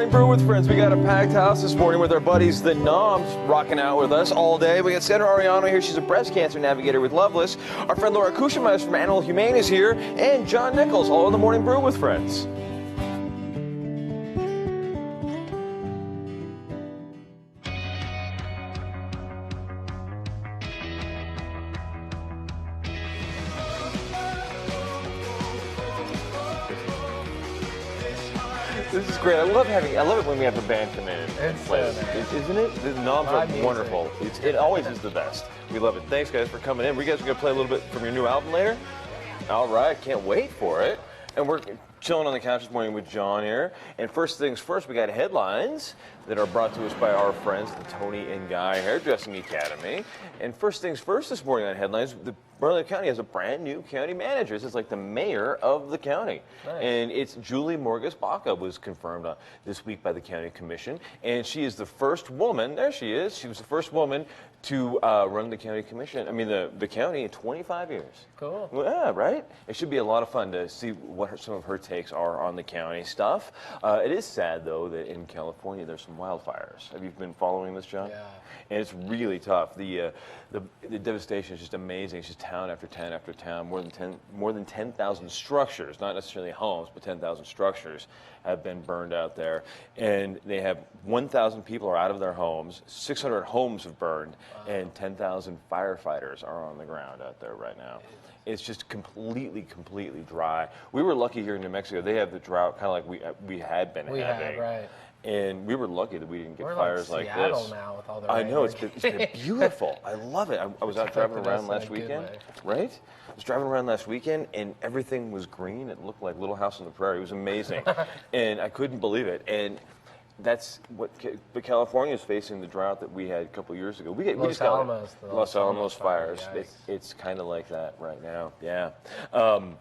Morning Brew with Friends. We got a packed house this morning with our buddies, the Noms, rocking out with us all day. We got Sandra Ariano here. She's a breast cancer navigator with Loveless. Our friend Laura Kushima from Animal Humane is here. And John Nichols, all in the Morning Brew with Friends. This is great. I love it when we have the band come in and play. Isn't it? The Noms are wonderful. It always is the best. We love it. Thanks, guys, for coming in. We guys are going to play a little bit from your new album later? All right. Can't wait for it. And we're chilling on the couch this morning with John here. And first things first, we got headlines that are brought to us by our friends, the Tony and Guy Hairdressing Academy. And first things first this morning on headlines, the Burlington County has a brand new county manager. It's like the mayor of the county. Nice. And it's Julie Morgus-Baca was confirmed this week by the county commission. And she is the first woman, there she is, she was the first woman to run the county commission, the county in 25 years. Cool. Well, yeah, right? It should be a lot of fun to see what some of her takes are on the county stuff. It is sad, though, that in California there's some wildfires. Have you been following this, John? Yeah. And it's really tough. The devastation is just amazing. It's just town after town after town. More than 10,000 structures, not necessarily homes, but 10,000 structures have been burned out there. And they have 1,000 people are out of their homes, 600 homes have burned, and 10,000 firefighters are on the ground out there right now. It's just completely dry. We were lucky here in New Mexico. They have the drought kind of like we had been having. Right. And we were lucky that we didn't get We're fires like this. Seattle now with all the I rain. know, it's been beautiful. I love it. I was out driving around last weekend, right? I was driving around last weekend and everything was green. It looked like Little House on the Prairie. It was amazing. And I couldn't believe it. And that's what California is facing, the drought that we had a couple years ago. Los Alamos fires. Yes. It's kind of like that right now. Yeah. And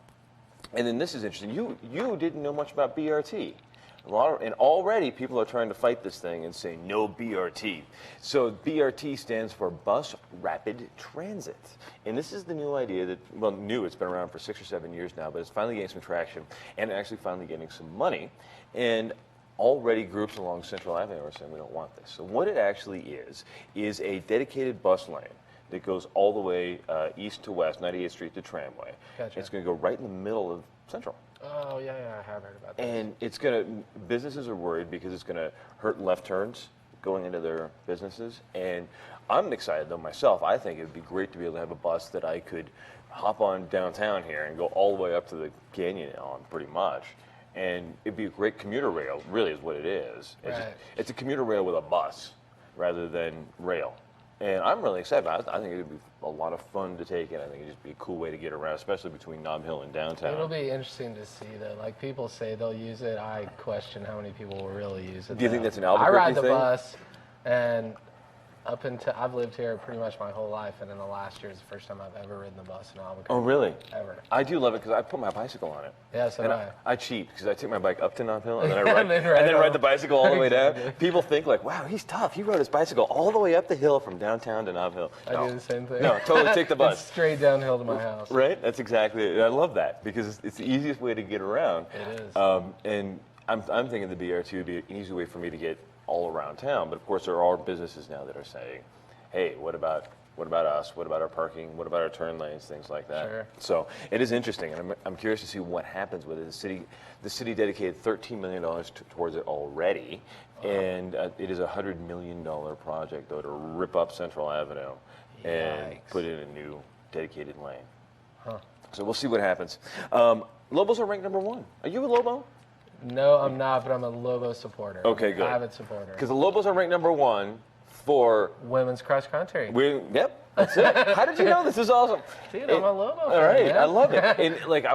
then this is interesting. You didn't know much about BRT. And already people are trying to fight this thing and say no BRT. So BRT stands for Bus Rapid Transit. And this is the new idea that, it's been around for 6 or 7 years now, but it's finally getting some traction and actually finally getting some money. And already groups along Central Avenue are saying we don't want this. So what it actually is a dedicated bus lane that goes all the way east to west, 98th Street to Tramway. Gotcha. It's going to go right in the middle of Central. Oh, yeah, I have heard about that. And businesses are worried because it's going to hurt left turns going into their businesses. And I'm excited, though, myself. I think it would be great to be able to have a bus that I could hop on downtown here and go all the way up to the canyon on, pretty much. And it'd be a great commuter rail, really is what it is. It's a commuter rail with a bus rather than rail. And I'm really excited. I think it would be a lot of fun to take, and I think it'd just be a cool way to get around, especially between Nob Hill and downtown. It'll be interesting to see, though. Like, people say they'll use it. I question how many people will really use it. Do you think that's an Albuquerque thing? I ride the bus, and up until I've lived here pretty much my whole life, and in the last year is the first time I've ever ridden the bus in Albuquerque. Oh, really? Ever. I do love it because I put my bicycle on it. Yeah, so and do I. I cheat because I take my bike up to Nob Hill and then I ride, and then ride the bicycle all the way down. People think like, wow, he's tough. He rode his bicycle all the way up the hill from downtown to Nob Hill. I do the same thing. No, totally take the bus. It's straight downhill to my house. Right? That's exactly it. I love that because it's the easiest way to get around. It is. And I'm thinking the BRT would be an easy way for me to get all around town. But of course, there are businesses now that are saying, hey, what about us? What about our parking? What about our turn lanes? Things like that. Sure. So it is interesting, and I'm curious to see what happens with it. The city dedicated $13 million towards it already, and it is a $100 million project, though, to rip up Central Avenue and put in a new dedicated lane. Huh. So we'll see what happens. Lobos are ranked #1. Are you a Lobo? No, I'm not, but I'm a Lobo supporter. Okay, I'm good. an avid supporter. Because the Lobos are ranked #1 for women's cross country. Yep, that's it. How did you know? This is awesome. Dude, I'm a Lobo fan. All right, man. I love it. And like, I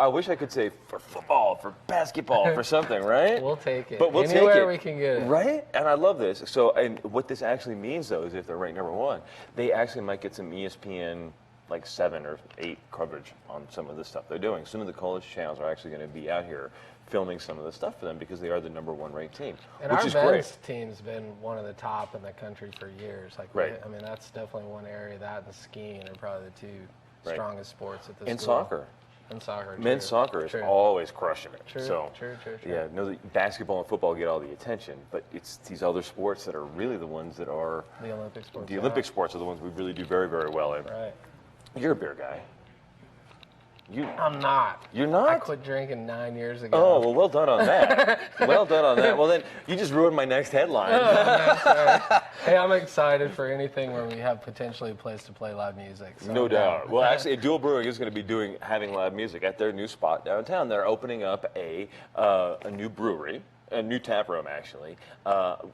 wish I could say for football, for basketball, for something, right? We'll take it. But we'll Anywhere take it. we can get it. Right? And I love this. So, and what this actually means, though, is if they're ranked #1, they actually might get some ESPN like 7 or 8 coverage on some of the stuff they're doing. Some of the college channels are actually going to be out here filming some of the stuff for them because they are the #1 ranked team, and which our is great. men's team's been one of the top in the country for years. Like, right. I mean, that's definitely one area. That and skiing are probably the two right. strongest sports at this and school. soccer. And soccer. Men's soccer is always crushing it. True. Yeah, no, basketball and football get all the attention, but it's these other sports that are really the ones that are the Olympic sports. The Olympic sports are the ones we really do very, very well in. Right. You're a beer guy. I'm not. You're not? I quit drinking 9 years ago. Oh, well done on that. Well done on that. Well, then, you just ruined my next headline. Hey, I'm excited for anything where we have potentially a place to play live music. So no doubt. Well, actually, Dual Brewing is going to be having live music at their new spot downtown. They're opening up a new brewery. A new tap room, actually, kind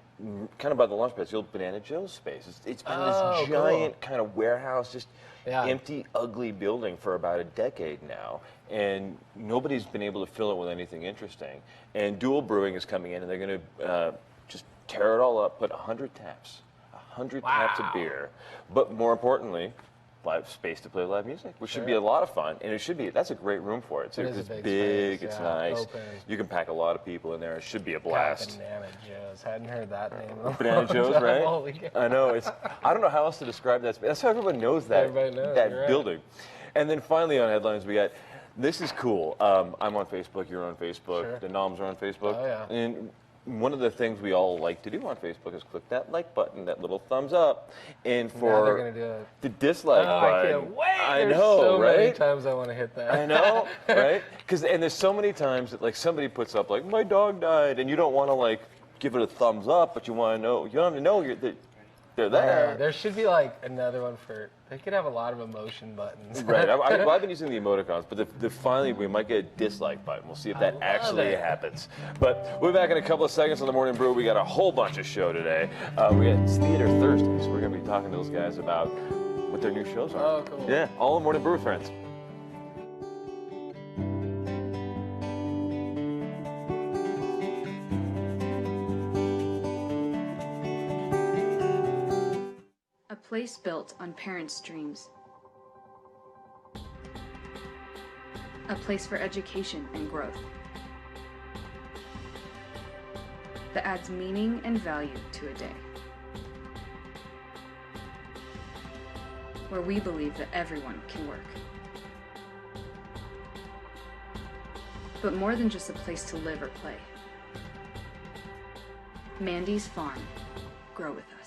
of by the launch pad. It's the old Banana Joe's space. It's been this giant kind of warehouse, just empty, ugly building for about a decade now, and nobody's been able to fill it with anything interesting. And Dual Brewing is coming in, and they're going to just tear it all up, put 100 taps, 100 taps of beer, but more importantly, live space to play live music, which should be a lot of fun, and it should be. That's a great room for it. It's big, space, it's nice. Open. You can pack a lot of people in there. It should be a blast. Banana Joe's. Hadn't heard that name. Banana Joe's, right? I know. I don't know how else to describe that space. That's how everyone knows that. Everybody knows, that building. And then finally on headlines, we got. This is cool. I'm on Facebook. You're on Facebook. Sure. The Noms are on Facebook. Oh yeah. And one of the things we all like to do on Facebook is click that like button, that little thumbs up, and now they're gonna do it. The dislike button. I can't wait. I There's know, so right? many times I want to hit that. I know, right? And there's so many times that like somebody puts up like my dog died, and you don't want to like give it a thumbs up, but you want to know. You don't have to know that they're there. There should be like another one for. They could have a lot of emotion buttons. Right. I've been using the emoticons, but finally we might get a dislike button. We'll see if that actually happens. But we'll be back in a couple of seconds on the Morning Brew. We got a whole bunch of show today. We got Theater Thursday, so we're going to be talking to those guys about what their new shows are. Oh, cool. Yeah, all the Morning Brew friends. A place built on parents' dreams. A place for education and growth. That adds meaning and value to a day. Where we believe that everyone can work. But more than just a place to live or play. Mandy's Farm. Grow with us.